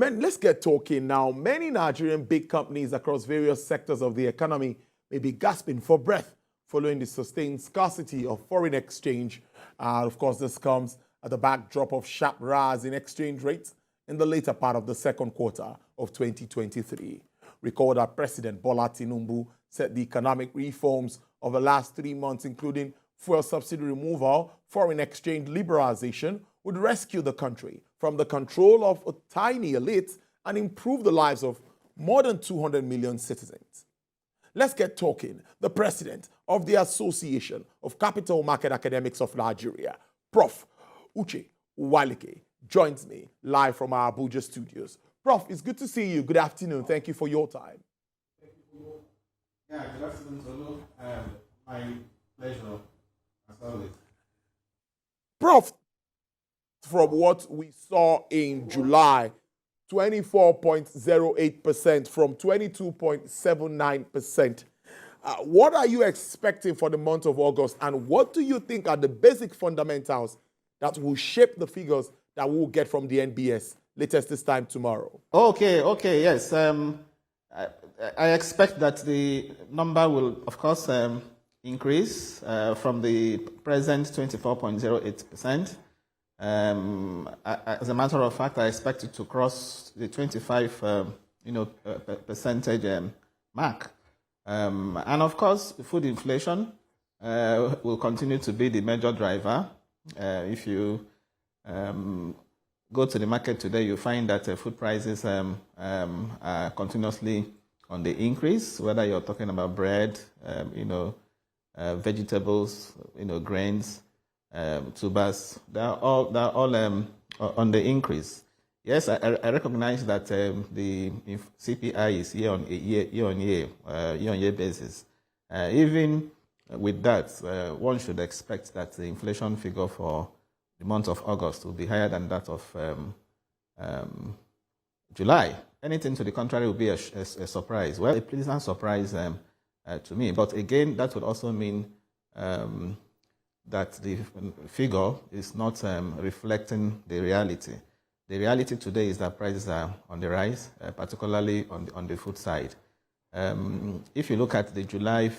Man, let's get talking now. Many Nigerian big companies across various sectors of the economy may be gasping for breath following the sustained scarcity of foreign exchange. Of course, this comes at the backdrop of sharp rise in exchange rates in the later part of the second quarter of 2023. Recall that President Bola Tinubu said the economic reforms of the last 3 months, including fuel subsidy removal, foreign exchange liberalization, would rescue the country from the control of a tiny elite and improve the lives of more than 200 million citizens. Let's get talking. The president of the Association of Capital Market Academics of Nigeria, Prof. Uche Uwalike, joins me live from our Abuja studios. Prof, it's good to see you. Good afternoon. Thank you for your time. Yeah, good afternoon, Zolo. My pleasure, as always. Prof, from what we saw in July, 24.08% from 22.79%. What are you expecting for the month of August, and what do you think are the basic fundamentals that will shape the figures that we'll get from the NBS latest this time tomorrow? Okay, yes. I expect that the number will, of course, increase from the present 24.08%. As a matter of fact, I expect it to cross the 25 percentage mark. And of course, food inflation will continue to be the major driver. If you go to the market today, you find that food prices are continuously on the increase, whether you're talking about bread, vegetables, grains, tubers, they're all on the increase. Yes, I recognize that the CPI is year-on-year basis. Even with that, one should expect that the inflation figure for the month of August will be higher than that of July. Anything to the contrary will be a surprise. Well, a pleasant surprise to me. But again, that would also mean that the figure is not reflecting the reality. The reality today is that prices are on the rise, particularly on the food side. If you look at the July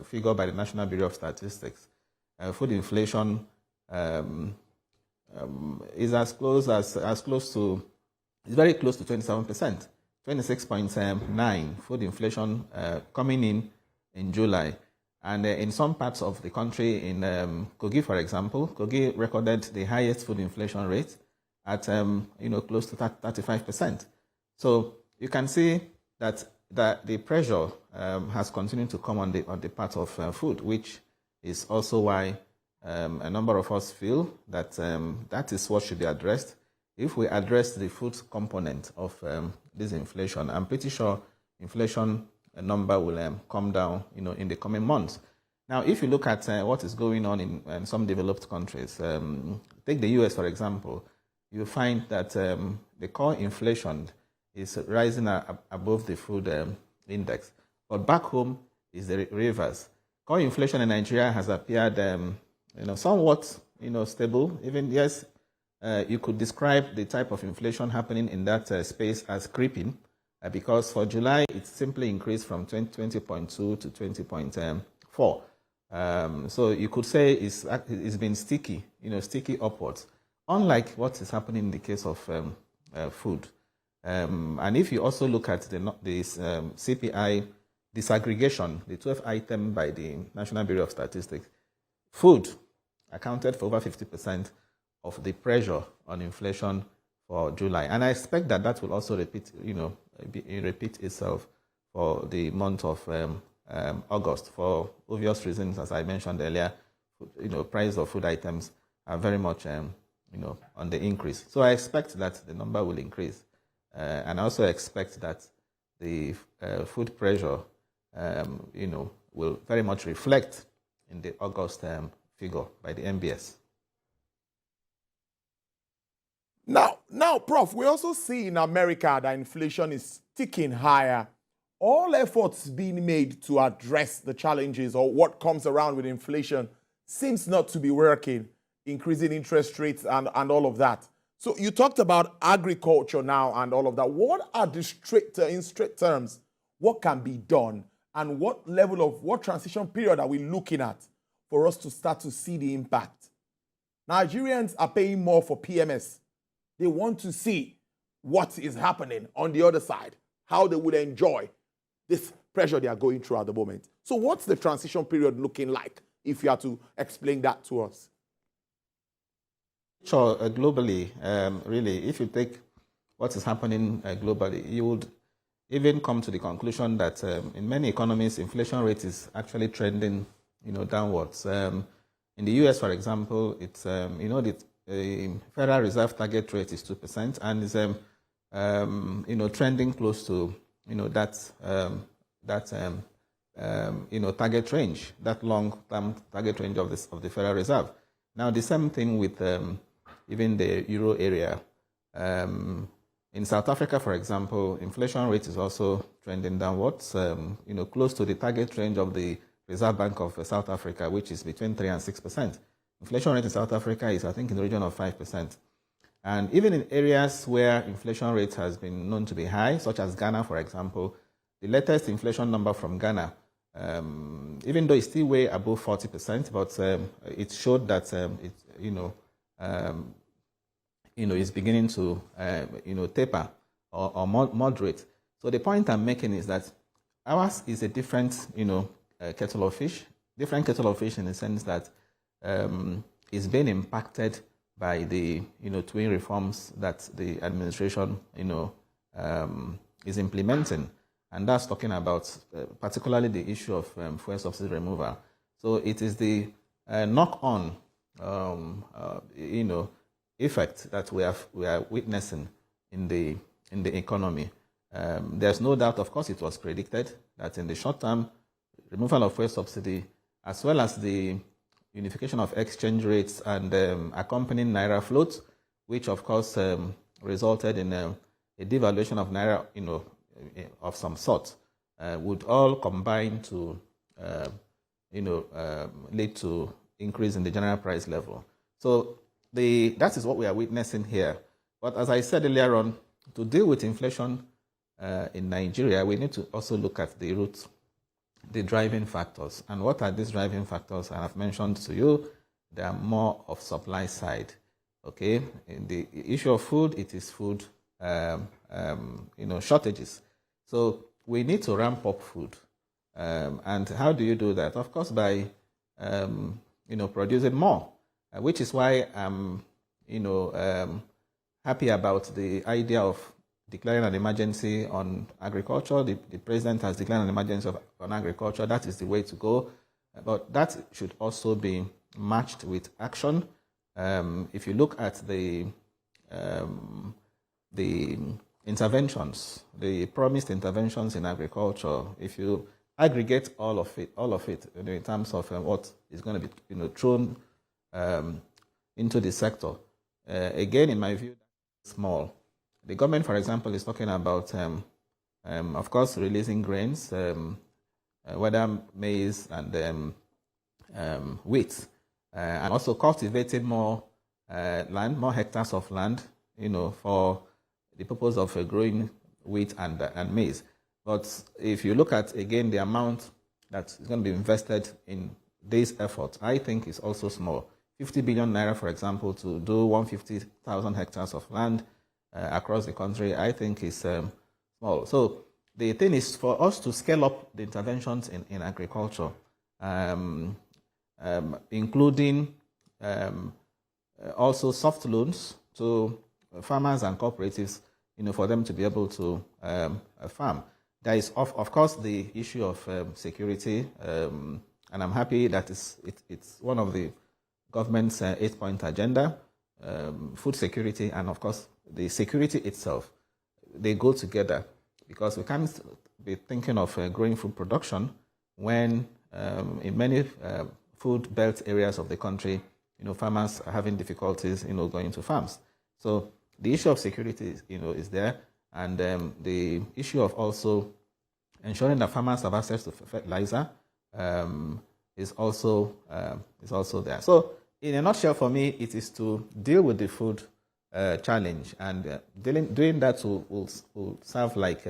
figure by the National Bureau of Statistics, food inflation is very close to 27%, 26.9 food inflation coming in July. And in some parts of the country, in Kogi, for example, Kogi recorded the highest food inflation rate at close to 35%. So you can see that the pressure has continued to come on the part of food, which is also why a number of us feel that that is what should be addressed. If we address the food component of this inflation, I'm pretty sure inflation number will come down, in the coming months. Now, if you look at what is going on in some developed countries, take the US, for example, you find that the core inflation is rising above the food index. But back home is the reverse. Core inflation in Nigeria has appeared, somewhat, stable. Even, yes, you could describe the type of inflation happening in that space as creeping, because for July, it simply increased from 20.2 to 20.4. So you could say it's been sticky, sticky upwards, unlike what is happening in the case of food. And if you also look at the CPI disaggregation, the 12th item by the National Bureau of Statistics, food accounted for over 50% of the pressure on inflation for July. And I expect that will also repeat itself for the month of August, for obvious reasons, as I mentioned earlier. Price of food items are very much on the increase. So I expect that the number will increase, and I also expect that the food pressure will very much reflect in the August figure by the NBS. Now, Prof, we also see in America that inflation is ticking higher. All efforts being made to address the challenges or what comes around with inflation seems not to be working, increasing interest rates and all of that. So you talked about agriculture now and all of that. What are the in straight terms, what can be done, and what transition period are we looking at for us to start to see the impact? Nigerians are paying more for PMS. They want to see what is happening on the other side, how they will enjoy this pressure they are going through at the moment. So what's the transition period looking like, if you have to explain that to us? Sure, globally, really, if you take what is happening globally, you would even come to the conclusion that in many economies, inflation rate is actually trending, downwards. In the U.S., for example, it's the Federal Reserve target rate is 2%, and is trending close to target range, that long-term target range of the Federal Reserve. Now, the same thing with even the euro area. In South Africa, for example, inflation rate is also trending downwards, close to the target range of the Reserve Bank of South Africa, which is between 3 and 6%. Inflation rate in South Africa is, I think, in the region of 5%. And even in areas where inflation rate has been known to be high, such as Ghana, for example, the latest inflation number from Ghana, even though it's still way above 40%, but it showed that is beginning to taper or moderate. So the point I'm making is that ours is a different kettle of fish. Different kettle of fish in the sense that it's being impacted by the twin reforms that the administration is implementing, and that's talking about particularly the issue of fuel subsidy removal. So it is the knock-on effect that we are witnessing in the economy. There's no doubt, of course, it was predicted that in the short term, removal of fuel subsidy, as well as the unification of exchange rates and accompanying naira float, which of course resulted in a devaluation of naira, of some sort, would all combine to lead to increase in the general price level. So that is what we are witnessing here. But as I said earlier on, to deal with inflation in Nigeria, we need to also look at the roots, the driving factors. And what are these driving factors? I have mentioned to you, they are more of supply side. Okay, in the issue of food, it is food shortages. So we need to ramp up food. And how do you do that? Of course, by producing more, which is why I'm happy about the idea of declaring an emergency on agriculture. The president has declared an emergency on agriculture. That is the way to go. But that should also be matched with action. If you look at the interventions, the promised interventions in agriculture, if you aggregate all of it in terms of what is going to be thrown into the sector, again, in my view, small. The government, for example, is talking about, of course, releasing grains, whether maize and wheat, and also cultivating more land, more hectares of land, for the purpose of growing wheat and maize. But if you look at, again, the amount that is going to be invested in this effort, I think is also small. 50 billion naira, for example, to do 150,000 hectares of land across the country, I think is small. So the thing is for us to scale up the interventions in agriculture, including also soft loans to farmers and cooperatives, for them to be able to farm. There is, of course, the issue of security, and I'm happy that it's one of the government's 8-point agenda, food security, and of course, the security itself. They go together because we can't be thinking of growing food production when in many food belt areas of the country, farmers are having difficulties, going to farms. So the issue of security, is there, and the issue of also ensuring that farmers have access to fertilizer is also there. So in a nutshell, for me, it is to deal with the food challenge, and doing that will serve like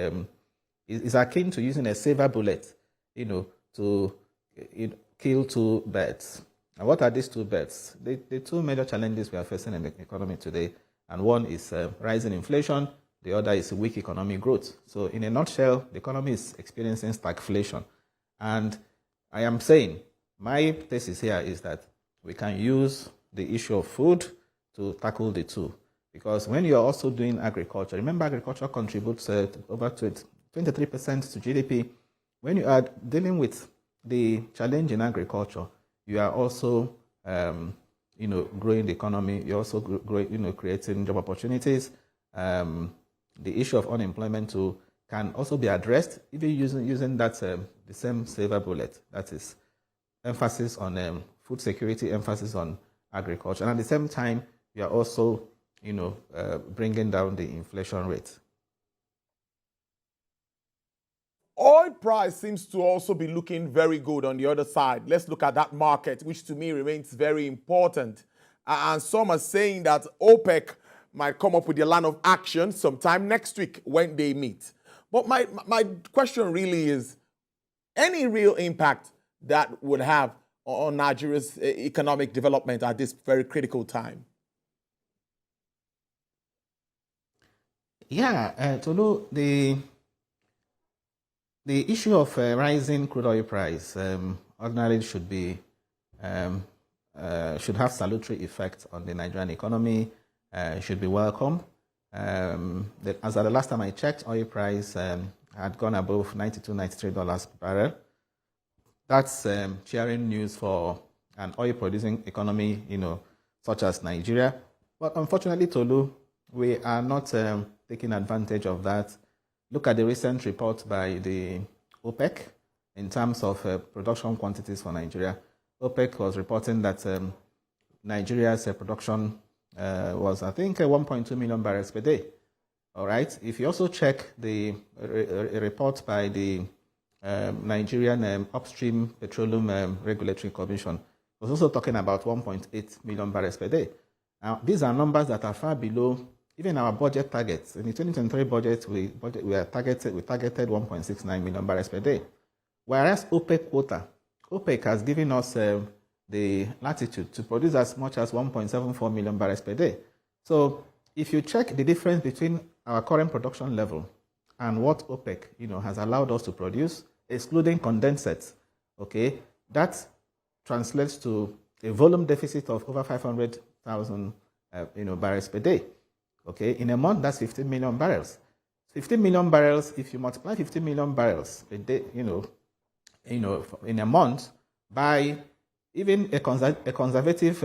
is akin to using a silver bullet, to kill two birds. And what are these two birds? The two major challenges we are facing in the economy today, and one is rising inflation, the other is weak economic growth. So in a nutshell, the economy is experiencing stagflation. And I am saying, my thesis here is that we can use the issue of food to tackle the two. Because when you are also doing agriculture, remember agriculture contributes over 23% to GDP. When you are dealing with the challenge in agriculture, you are also growing the economy. You're also creating job opportunities. The issue of unemployment too can also be addressed even using that the same silver bullet. That is emphasis on food security, emphasis on agriculture, and at the same time, you are also bringing down the inflation rate. Oil price seems to also be looking very good on the other side. Let's look at that market, which to me remains very important. And some are saying that OPEC might come up with a line of action sometime next week when they meet. But my question really is, any real impact that would have on Nigeria's economic development at this very critical time? Yeah, Tolu, the issue of rising crude oil price ordinarily should have salutary effect on the Nigerian economy. Should be welcome. As at the last time I checked, oil price had gone above $92, $93 per barrel. That's cheering news for an oil-producing economy, such as Nigeria. But unfortunately, Tolu, we are not taking advantage of that. Look at the recent report by the OPEC in terms of production quantities for Nigeria. OPEC was reporting that Nigeria's production was, I think, 1.2 million barrels per day. All right. If you also check the report by the Nigerian Upstream Petroleum Regulatory Commission, was also talking about 1.8 million barrels per day. Now, these are numbers that are far below even our budget targets. In the 2023 budget, we targeted 1.69 million barrels per day. Whereas OPEC has given us the latitude to produce as much as 1.74 million barrels per day. So if you check the difference between our current production level and what OPEC has allowed us to produce, excluding condensates, okay, that translates to a volume deficit of over 500,000 barrels per day. Okay, in a month, that's 15 million barrels. 15 million barrels, if you multiply 15 million barrels a day, in a month, by even a conservative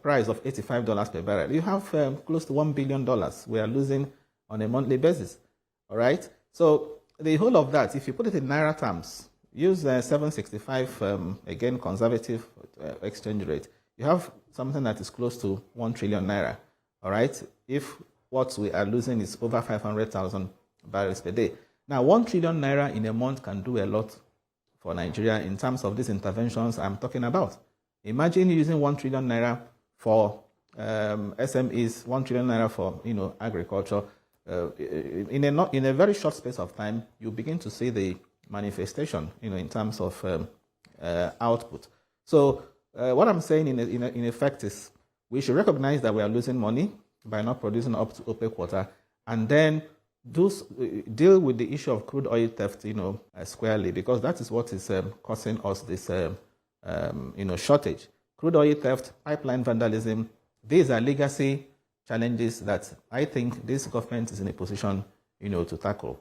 price of $85 per barrel, you have close to $1 billion we are losing on a monthly basis. All right? So the whole of that, if you put it in Naira terms, use 765, again, conservative exchange rate, you have something that is close to 1 trillion Naira. All right? If what we are losing is over 500,000 barrels per day. Now, 1 trillion Naira in a month can do a lot for Nigeria in terms of these interventions I'm talking about. Imagine using 1 trillion Naira for SMEs, 1 trillion Naira for agriculture. In a very short space of time, you begin to see the manifestation, in terms of output. So what I'm saying in effect is we should recognize that we are losing money by not producing up to OPEC quota, and then deal with the issue of crude oil theft, squarely, because that is what is causing us this, shortage. Crude oil theft, pipeline vandalism, these are legacy challenges that I think this government is in a position, to tackle.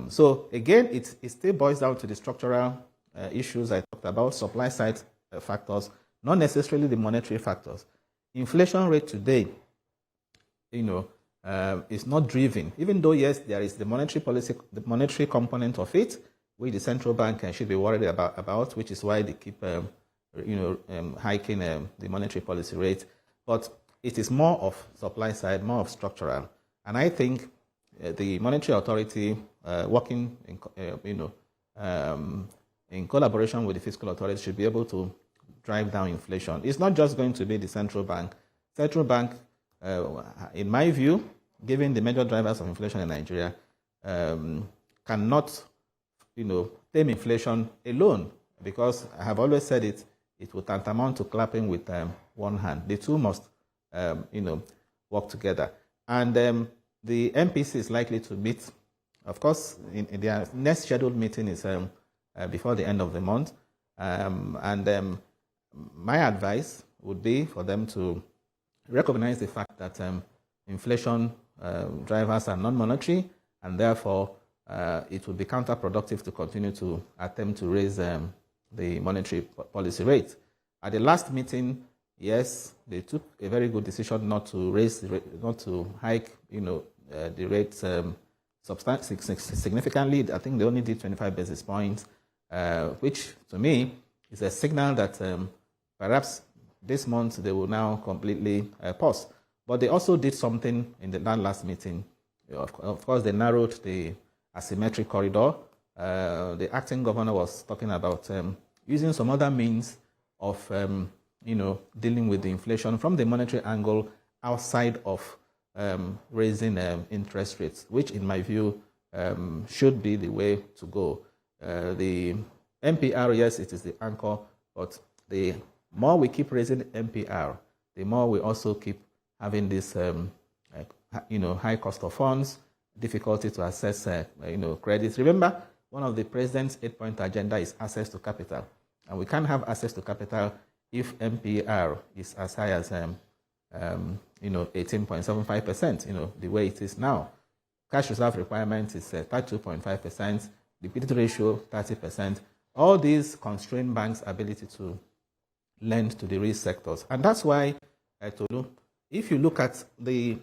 So again, it still boils down to the structural issues I talked about, supply side factors, not necessarily the monetary factors. Inflation rate today, is not driven, even though, yes, there is the monetary policy, the monetary component of it, which the central bank should be worried about, which is why they keep, hiking the monetary policy rate. But it is more of supply side, more of structural. And I think the monetary authority, working in collaboration with the fiscal authorities, should be able to drive down inflation. It's not just going to be the central bank. Central bank in my view, given the major drivers of inflation in Nigeria, cannot, tame inflation alone, because I have always said it will tantamount to clapping with one hand. The two must, work together. And the MPC is likely to meet, of course, in their next scheduled meeting is before the end of the month. My advice would be for them to recognize the fact that inflation drivers are non-monetary, and therefore it would be counterproductive to continue to attempt to raise the monetary policy rate. At the last meeting, yes, they took a very good decision not to raise, not to hike, the rates significantly. I think they only did 25 basis points, which to me is a signal that perhaps this month they will now completely pause. But they also did something in the last meeting. Of course, they narrowed the asymmetric corridor. The acting governor was talking about using some other means of, dealing with the inflation from the monetary angle outside of raising interest rates, which in my view should be the way to go. The MPR, yes, it is the anchor, but the more we keep raising MPR, the more we also keep having this, high cost of funds, difficulty to access, credit. Remember, one of the president's 8-point agenda is access to capital, and we can't have access to capital if MPR is as high as, 18.75%, the way it is now. Cash reserve requirement is 32.5%, liquidity ratio 30%. All these constrain banks' ability to lend to the real sectors. And that's why, if you look at the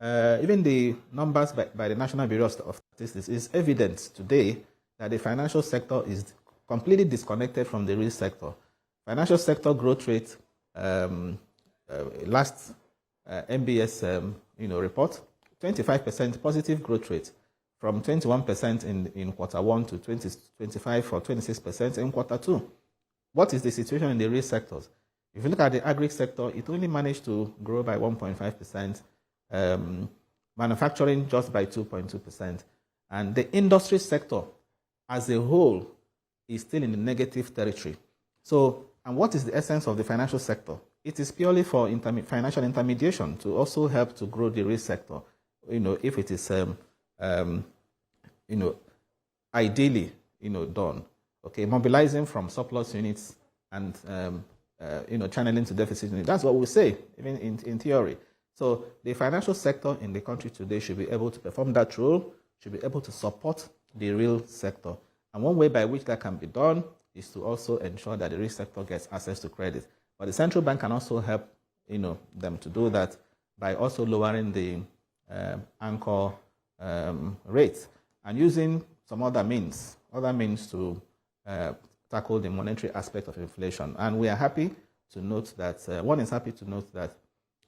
even the numbers by the National Bureau of Statistics, it's evident today that the financial sector is completely disconnected from the real sector. Financial sector growth rate, last MBS report, 25% positive growth rate, from 21% in quarter 1 to 25 or 26% in quarter 2. What is the situation in the real sectors? If you look at the agri sector, it only managed to grow by 1.5%, manufacturing just by 2.2%, and the industry sector as a whole is still in the negative territory. So, and what is the essence of the financial sector? It is purely for financial intermediation to also help to grow the real sector. If it is, ideally, done. Okay, mobilizing from surplus units and, channeling to deficit units. That's what we say, even in theory. So the financial sector in the country today should be able to perform that role, should be able to support the real sector. And one way by which that can be done is to also ensure that the real sector gets access to credit. But the central bank can also help, them to do that by also lowering the anchor rates and using some other means to tackle the monetary aspect of inflation. And we are happy to note that, one is happy to note that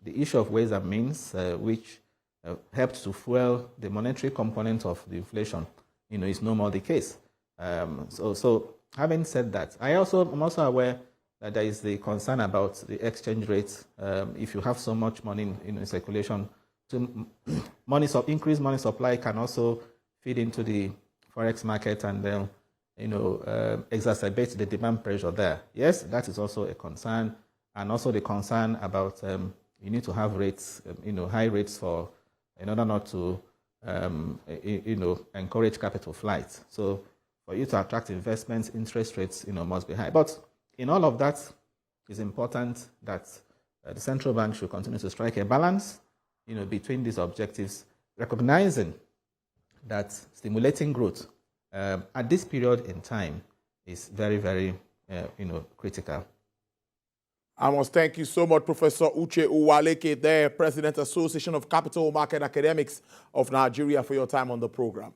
the issue of ways and means, which helped to fuel the monetary component of the inflation, is no more the case. So having said that, I'm also aware that there is the concern about the exchange rate. If you have so much money in circulation, increased money supply can also feed into the forex market and then, exacerbate the demand pressure there. Yes, that is also a concern, and also the concern about you need to have rates, high rates in order not to, encourage capital flight. So for you to attract investments, interest rates, must be high. But in all of that, it's important that the central bank should continue to strike a balance, between these objectives, recognizing that stimulating growth at this period in time is very, very, critical. I must thank you so much, Professor Uche Uwaleke, there, President, Association of Capital Market Academics of Nigeria, for your time on the program.